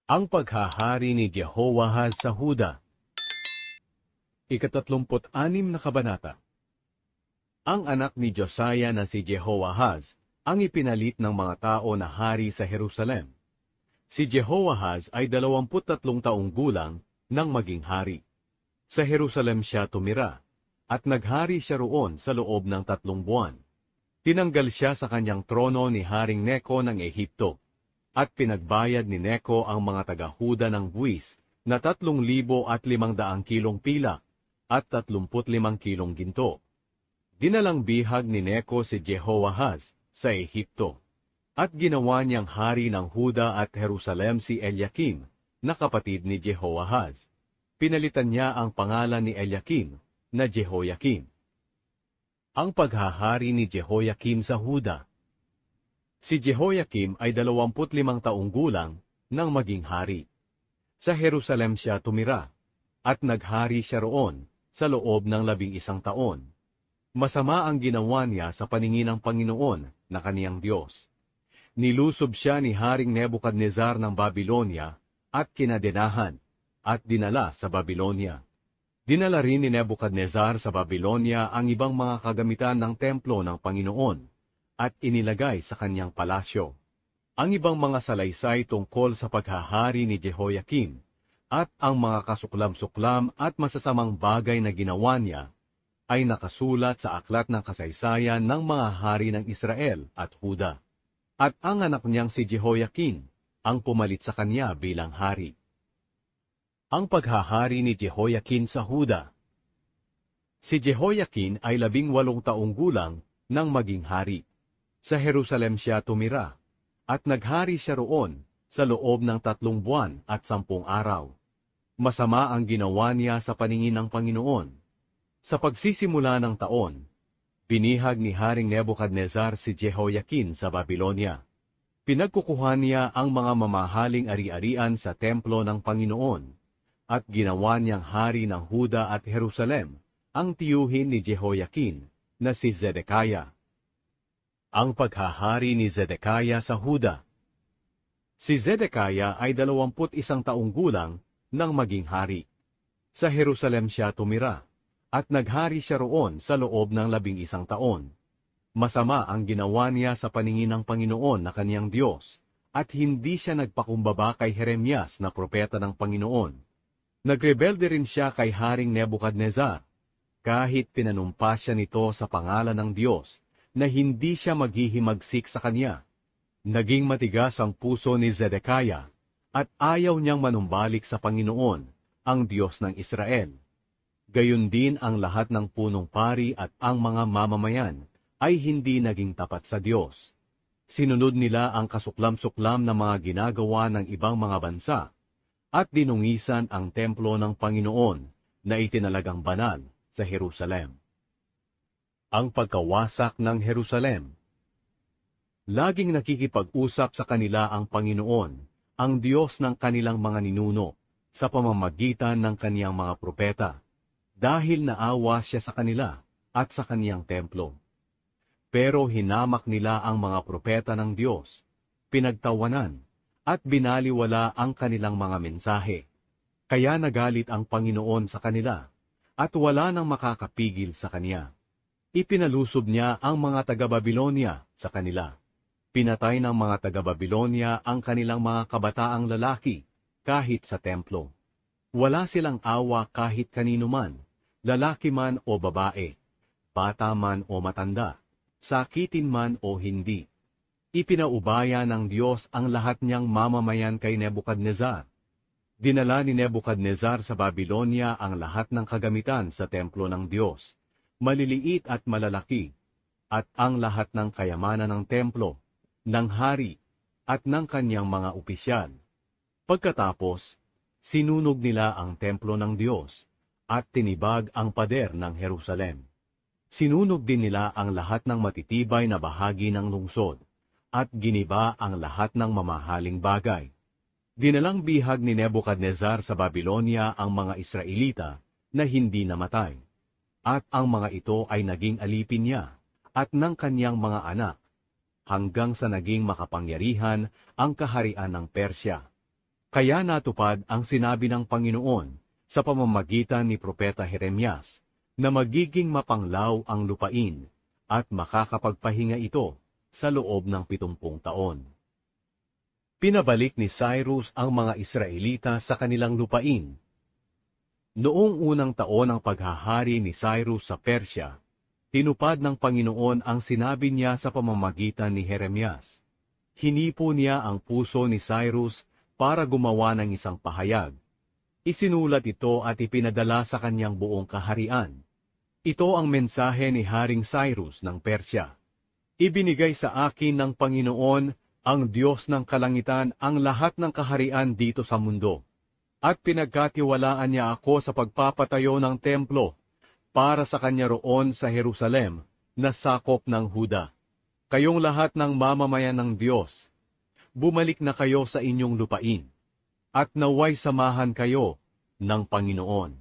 Ang paghahari ni Jehoahaz sa Huda. Ika-36 na kabanata. Ang anak ni Josiah na si Jehoahaz ang ipinalit ng mga tao na hari sa Jerusalem. Si Jehoahaz ay 23 taong gulang nang maging hari. Sa Jerusalem siya tumira, at naghari siya roon sa loob ng 3 buwan. Tinanggal siya sa kanyang trono ni Haring Neko ng Ehipto, at pinagbayad ni Neko ang mga taga-Huda ng buwis na 3,500 kilong pilak at 35 kilong ginto. Dinalang bihag ni Neko si Jehoahaz sa Ehipto, at ginawa niyang hari ng Huda at Jerusalem si Eliakim, na kapatid ni Jehoahaz. Pinalitan niya ang pangalan ni Eliakim na Jehoiakim. Ang paghahari ni Jehoiakim sa Huda. Si Jehoiakim ay 25 taong gulang nang maging hari. Sa Jerusalem siya tumira, at naghari siya roon sa loob ng 11 taon. Masama ang ginawa niya sa paningin ng Panginoon na kaniyang Diyos. Nilusob siya ni Haring Nebukadnezar ng Babylonia at kinadenahan at dinala sa Babylonia. Dinala rin ni Nebukadnezar sa Babylonia ang ibang mga kagamitan ng templo ng Panginoon at inilagay sa kanyang palasyo. Ang ibang mga salaysay tungkol sa paghahari ni Jehoiakim at ang mga kasuklam-suklam at masasamang bagay na ginawa niya ay nakasulat sa aklat ng kasaysayan ng mga hari ng Israel at Huda. At ang anak niyang si Jehoiakim ang pumalit sa kanya bilang hari. Ang paghahari ni Jehoiakim sa Huda. Si Jehoiakim ay 18 taong gulang nang maging hari. Sa Jerusalem siya tumira, at naghari siya roon sa loob ng 3 buwan at 10 araw. Masama ang ginawa niya sa paningin ng Panginoon. Sa pagsisimula ng taon, binihag ni Haring Nebukadnezar si Jehoiakim sa Babylonia. Pinagkukuha niya ang mga mamahaling ari-arian sa templo ng Panginoon, at ginawa niyang hari ng Huda at Jerusalem ang tiyuhin ni Jehoiakim na si Zedekiah. Ang paghahari ni Zedekiah sa Huda. Si Zedekiah ay 21 taong gulang nang maging hari. Sa Jerusalem siya tumira, at naghari siya roon sa loob ng 11 taon. Masama ang ginawa niya sa paningin ng Panginoon na kaniyang Diyos, at hindi siya nagpakumbaba kay Jeremias na propeta ng Panginoon. Nagrebelde rin siya kay Haring Nebukadnezar, kahit pinanumpa siya nito sa pangalan ng Diyos, na hindi siya maghihimagsik sa kanya. Naging matigas ang puso ni Zedekiah, at ayaw niyang manumbalik sa Panginoon, ang Diyos ng Israel. Gayon din ang lahat ng punong pari at ang mga mamamayan ay hindi naging tapat sa Diyos. Sinunod nila ang kasuklam-suklam na mga ginagawa ng ibang mga bansa, at dinungisan ang templo ng Panginoon na itinalagang banal sa Jerusalem. Ang pagkawasak ng Jerusalem. Laging nakikipag-usap sa kanila ang Panginoon, ang Diyos ng kanilang mga ninuno, sa pamamagitan ng kaniyang mga propeta, dahil naawa siya sa kanila at sa kaniyang templo. Pero hinamak nila ang mga propeta ng Diyos, pinagtawanan, at binaliwala ang kanilang mga mensahe. Kaya nagalit ang Panginoon sa kanila, at wala nang makakapigil sa kaniya. Ipinalusob niya ang mga taga-Babylonia sa kanila. Pinatay ng mga taga-Babylonia ang kanilang mga kabataang lalaki, kahit sa templo. Wala silang awa kahit kanino man, lalaki man o babae, bata man o matanda, sakitin man o hindi. Ipinaubaya ng Diyos ang lahat niyang mamamayan kay Nebukadnezar. Dinala ni Nebukadnezar sa Babylonia ang lahat ng kagamitan sa templo ng Diyos, maliliit at malalaki, at ang lahat ng kayamanan ng templo, ng hari, at ng kanyang mga opisyal. Pagkatapos, sinunog nila ang templo ng Diyos, at tinibag ang pader ng Jerusalem. Sinunog din nila ang lahat ng matitibay na bahagi ng lungsod, at giniba ang lahat ng mamahaling bagay. Dinalang bihag ni Nebukadnezar sa Babylonia ang mga Israelita na hindi namatay, at ang mga ito ay naging alipin niya at ng kanyang mga anak, hanggang sa naging makapangyarihan ang kaharian ng Persya. Kaya natupad ang sinabi ng Panginoon sa pamamagitan ni Propeta Jeremias na magiging mapanglaw ang lupain at makakapagpahinga ito sa loob ng 70 taon. Pinabalik ni Cyrus ang mga Israelita sa kanilang lupain. Noong unang taon ng paghahari ni Cyrus sa Persya, tinupad ng Panginoon ang sinabi niya sa pamamagitan ni Jeremias. Hinipo niya ang puso ni Cyrus para gumawa ng isang pahayag. Isinulat ito at ipinadala sa kanyang buong kaharian. Ito ang mensahe ni Haring Cyrus ng Persya. Ibinigay sa akin ng Panginoon, ang Diyos ng kalangitan, ang lahat ng kaharian dito sa mundo. At pinagkatiwalaan niya ako sa pagpapatayo ng templo para sa kanya roon sa Jerusalem na sakop ng Huda. Kayong lahat ng mamamayan ng Diyos, bumalik na kayo sa inyong lupain, at naway samahan kayo ng Panginoon.